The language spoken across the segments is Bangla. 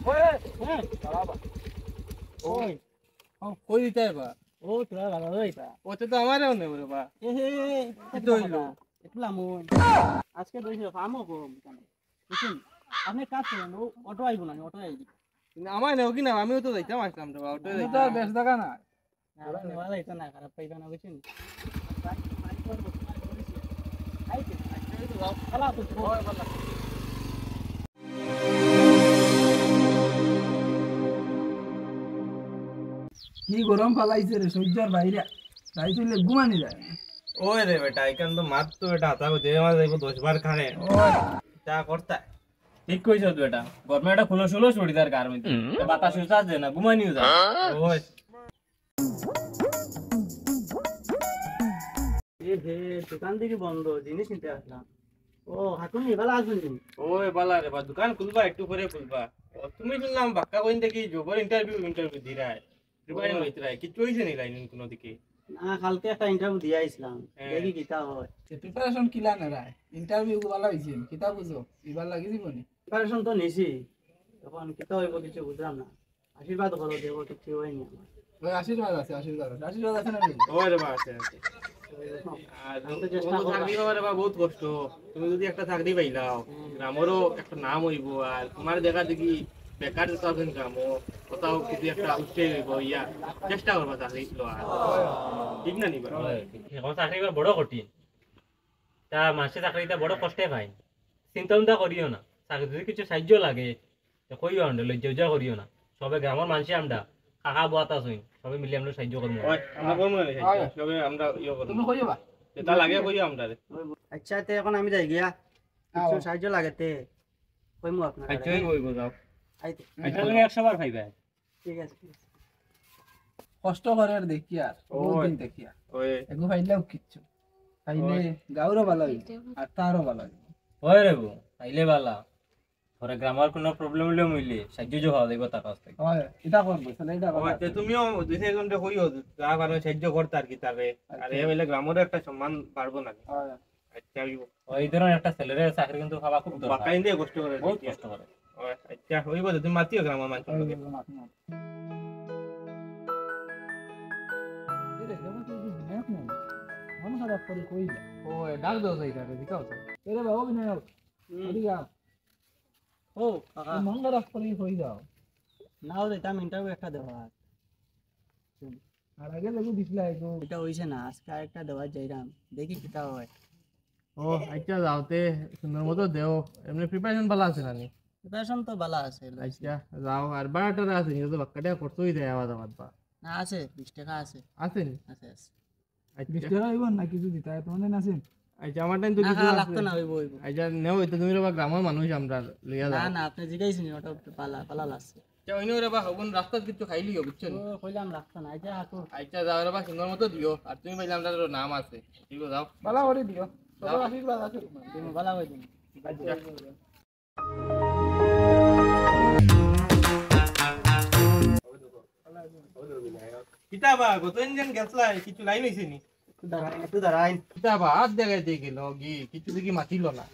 ওই হ্যাঁ বাবা ওই কই দিতে বা ও তোরা বাবা ওইটা ওতে তো আমারও নেই রে বা এ হে কত হইলো একলা মন আজকে দইছো ফামো কম কেন বুঝছেন আপনি কাজ করেন ও অটো আইবো না অটো আইবি আমার নেও কি না আমিও তো যাইতাম আসলাম রে অটো যাইতাম তো বেশ টাকা না না নেওয়ালা এটা না খারাপ পাইবা না বুঝছেন আইতে আইতে যাও খালা তো ওই বলা কি গরম ফালাইছে রে সূর্যের বাইরে রাইতুলে ঘুমানি যায় ওই রে বেটা এখান তো মাত তো বেটা হাতা দে মাছ যাইব 10 বার খানে ওই চা করতা ঠিক কইছ বেটা গরমে এটা খুলো শুলো ছড়িদার কার মধ্যে বাতাস উসাজ দে না ঘুমানিও যা ওই এ হে দোকান দিকে বন্ধ জিনিস নিতে আসলাম ও হাতুন ভালো আসবেন ওই বালা রে বা দোকান খুলবা একটু করে খুলবা তুমি শুনলাম বাক্কা কইন থেকে জবর ইন্টারভিউ দিরাই প্রিপারেশন হইতে রাই কিছু হইছে নি লাইন কোন দিকে না কালকে একটা ইন্টারভিউ দিয়ে আইছিলাম দেখি কিতা হয় প্রিপারেশন কিলা না রায় ইন্টারভিউ ভালো হইছে কিতা বুঝো এবার লাগি জীবনে প্রিপারেশন তো নিছি তখন কিতা হইব কিছু বুঝলাম না আশীর্বাদ করো দেব কিছু হয়নি আমার ওই আশীর্বাদ আছে না ওই রে বা আছে আর চাকরি পাওয়ার বা বহুত কষ্ট তুমি যদি একটা চাকরি পাইলাও আমারও একটা নাম হইব আর তোমার দেখা দেখি বেকার যতদিন কামো কোথাও কিছু একটা উঠে হইব ইয়া চেষ্টা করবা চাকরি লওয়ার ঠিক না নিবা এখন চাকরি বড় কঠিন তা মাসে চাকরিটা বড় কষ্টে পাই চিন্তা করিও না চাকরি যদি কিছু সাহায্য লাগে তো কইও আমরা লজ্জা করিও না সবে গ্রামের মানুষে আমরা কাকা বুয়াত আছই সবে মিলে আমরা সাহায্য করবো আমরা করবো না সবে আমরা ইয়ে করবো তুমি কইবা যেটা লাগে কইও আমরা আচ্ছা তে এখন আমি যাই গিয়া কিছু সাহায্য লাগে তে কইমু আপনার আচ্ছা কইবো যাও আইতে আচ্ছা তুমি 100 বার খাইবা ঠিক আছে কষ্ট করে আর দেখি আর বহুত দিন দেখি আর ওই এগো ফাইলেও কিচ্ছু ফাইলে গাউরও ভালো হইব আর তারও ভালো হইব হয় রে বউ আইলে বালা ওরা গ্রামার কোনো প্রবলেম হলে মিলে সাহায্য হওয়া যাইব তার কাছ থেকে হয় এটা করব তাহলে এটা করব আচ্ছা তুমিও দুই তিনজনকে কইও যা পারো সাহায্য করতে আর কি তবে আর এই হইলে গ্রামের একটা সম্মান বাড়বো না হয় আচ্ছা ওই ধরনের একটা ছেলের চাকরি কিন্তু খাওয়া খুব দরকার বাকাইন দিয়ে কষ্ট করে বহুত কষ্ট করে আচ্ছা হইব তুমি মাতিও গ্রামের মানুষকে মন খারাপ করে কই ও ডাক দাও যাইতা রে দিকাও তো এরে বাবা বিনায়ক ওদিকে ও কাকা মন খারাপ করে কই যাও নাও রে তাম ইন্টারভিউ একটা দেওয়া আর আগে লাগু দিছলা এগো এটা হইছে না আজকে একটা দেওয়া যাইরাম দেখি কিটা হয় ও আচ্ছা যাওতে সুন্দর মতো দেও এমনি প্রিপারেশন ভালো আছে না প্রিপারেশন তো ভালো আছে আচ্ছা যাও আর বারোটা আছে নিয়ে তো বাক্কাটা করতেই দেয় আওয়াজ আওয়াজ বা না আছে 20 টাকা আছে আছে নি আছে আছে আচ্ছা 20 টাকা হইব না কিছু দিতা তোমাদের আছেন আচ্ছা আমার টাইম তো কিছু লাগতো না হইব হইব আচ্ছা নেও এটা তুমি বা গ্রামের মানুষ আমরা লইয়া না যাও না আপনি জিগাইছেন ওটা পালা পালা লাগছে আচ্ছা ওইনো রে বা হবন রাস্তা কিছু খাইলিও বুঝছো ও কইলাম লাগতো না আচ্ছা হাকু আচ্ছা যাও রে বা সুন্দর মতো দিও আর তুমি পাইলাম তার নাম আছে ঠিক আছে যাও পালা করে দিও সবার আশীর্বাদ আছে তুমি পালা করে দিও কিতাবা গতদিন গেছলা কিছু লাইন হইছে নি একটু দাঁড়াইন কিতাবা আজ জায়গায় দিয়ে গেল গি কিছু দেখি মাতিল না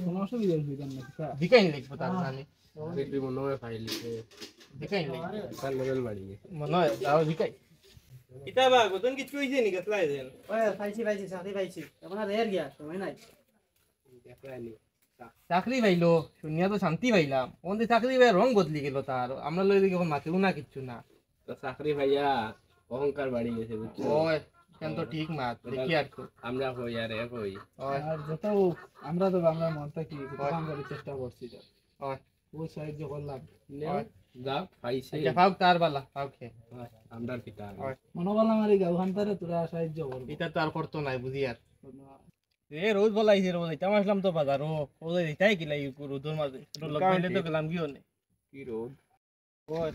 কোনো অসুবিধা হইবে না দিকাইন লিখবো তার জানি দেখবি মনে হয় ফাইল দিকাইন লিখবো তার লেভেল বাড়িয়ে মনে হয় যাও দিকাই কিতাবা গতদিন কিছু হইছে নি গেছলা এদিন ওই পাইছি চাকরি পাইছি এখন আর এর গিয়া সময় নাই চাকরি পাইলো শুনিয়া তো শান্তি পাইলাম ওদের চাকরি পাই রং বদলি গেল তার আমরা লই দিকে মাতিও না কিচ্ছু না তো চাকরি ভাইয়া অহংকার বাড়ি গেছে বুঝছো ওই কেন তো ঠিক মাত দেখি আর তো আমরা হই আর এক হই ওই আর যত আমরা তো আমরা মনটা কি কাম করার চেষ্টা করছি তো ওই ওই সাহায্য করলাম যা পাইছে আচ্ছা ফাউক তার বালা ফাউক খে আমরা পিতা মনে করলাম আর গাঁও খান্তারে তোরা সাহায্য করবো এটা তো আর করতো নাই বুঝি আর এ রোজ বলাইছে রোজ এটা আসলাম তো বাজার ও রোজ এটাই কিলাই রোদর মাঝে লোক পাইলে তো গেলাম কি হনে কি রোড ওই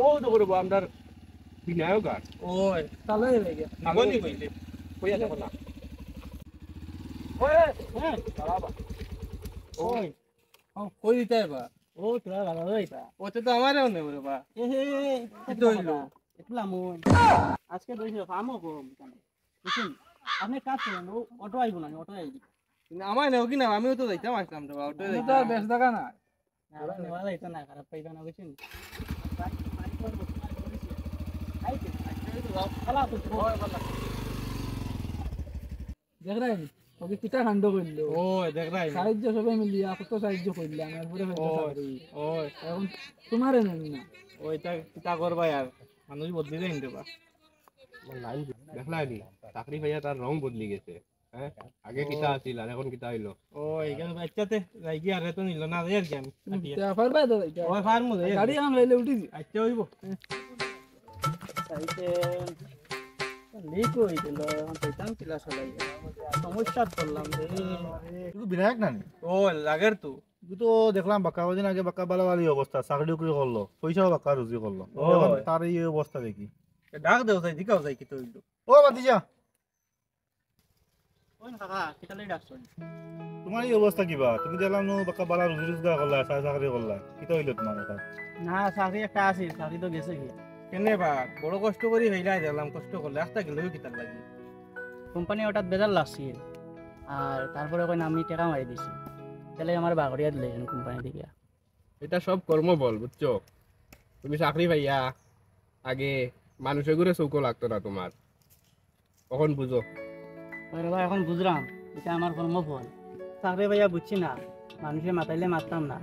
ও তো করবো আমরা বিনায়ক আর ওই তাহলে লেগে আগনি কইলে কই আছে না ওই হ্যাঁ বাবা ওই কই দিতে বা ও তোরা ভালো হইতা ওতে তো আমারও নেই রে বা এ হে কত হইলো একলা মন আজকে দইছো ফামো কম কেন বুঝছেন আপনি কাজ করেন ও অটো আইবো না অটো আইবি আমার নেও কি না আমিও তো যাইতাম আসলাম রে বা ওতে তো বেশ টাকা না আমার নেওয়া যাইতো না, খারাপ পাইতো না বুঝছেন। দেখ রাই ওকে কিটা কাণ্ড করলো, ও দেখ রাই সাহায্য সবাই মিলিয়া কত সাহায্য করলাম, এরপরে ও ও এখন তোমারে নেন না। ওইটা কিতা করবা আর মানুষ বদলি দেন দেবা দেখলা নি চাকরি পাইয়া তার রং বদলি গেছে। হ্যাঁ, আগে কিতা আছিল আর এখন কিতা হইলো। ও এইখানে বাচ্চাতে যাই কি আর তো নিল না আর কি আমি পারবা তো ওই ফার্ম গাড়ি আন লইলে উঠিছি আচ্ছা হইব লিক হইছিল, এখন পেতাম কিলা চলাই সমস্যা করলাম রে। কিন্তু বিনায়ক না ও লাগের তো তুই তো দেখলাম বাক্কা কদিন আগে বাক্কা বালাবালি অবস্থা, চাকরি উকরি করলো, পয়সাও বাক্কা রুজি করলো, ও। এখন তার এই অবস্থা দেখি। ডাক দেও যাই দিকাও যাই কি তো হইলো ও বাতিজা, কোন কাকা কিটা লই ডাকছন? তোমার এই অবস্থা কিবা? তুমি দেখলাম নো বাক্কা বালা রুজি রোজগার করলা, চাকরি করলা, কিতা হইলো তোমার কথা? না চাকরি একটা আছে, চাকরি তো গেছে কি। কেনে বা বড় কষ্ট করি হইলাই দেখলাম কষ্ট করলে একটা গেলেও কিতার লাগি কোম্পানি ওটাত বেজার লাগছিল, আর তারপরে কই আমি টাকা মারি দিছি, তাহলে আমার বাগড়িয়া দিলে কোম্পানি থেকে। এটা সব কর্ম বল, বুঝছো? তুমি চাকরি পাইয়া আগে মানুষের ঘুরে চৌকো লাগতো না তোমার, কখন বুঝো? ওরে ভাই এখন বুঝলাম এটা আমার কর্মফল। চাকরি ভাইয়া বুঝছি না, মানুষে মাতাইলে মারতাম না,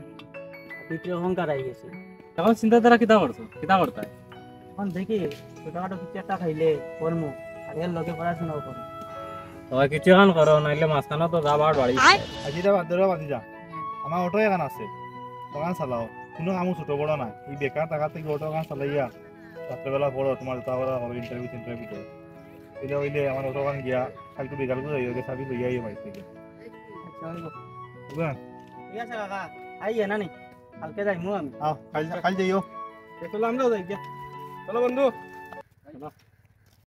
বিক্রি অহংকার আই গেছে। এখন চিন্তাধারা কিতা করছো, কিতা করতা? এখন দেখি ছোটখাটো কিছু একটা খাইলে কর্ম, আর এর লগে পড়াশোনাও করি। তোমার কিছু এখন করো, নাইলে মাঝখানে তো যাবার বাড়ি। আজিটা বাদ দেওয়া বাতিজা, আমার অটো এখান আছে, ওখান চালাও, কোনো কামও ছোট বড় নাই, এই বেকার টাকা থেকে অটো ওখান চালাইয়া রাত্রেবেলা পড়ো, তোমার জোতা করা হবে, ইন্টারভিউ করে এটা হইলে আমার অটো ওখান গিয়া কালকে বিকাল করে যাই, ওকে চাবি লইয়াই বাড়ি থেকে, আচ্ছা হইব। বুঝলেন? ঠিক আছে কাকা, আইয়ে না নি, কালকে যাইমু আমি। আও কাল যাইও। চলো আমরাও যাই গিয়া চলো বন্ধু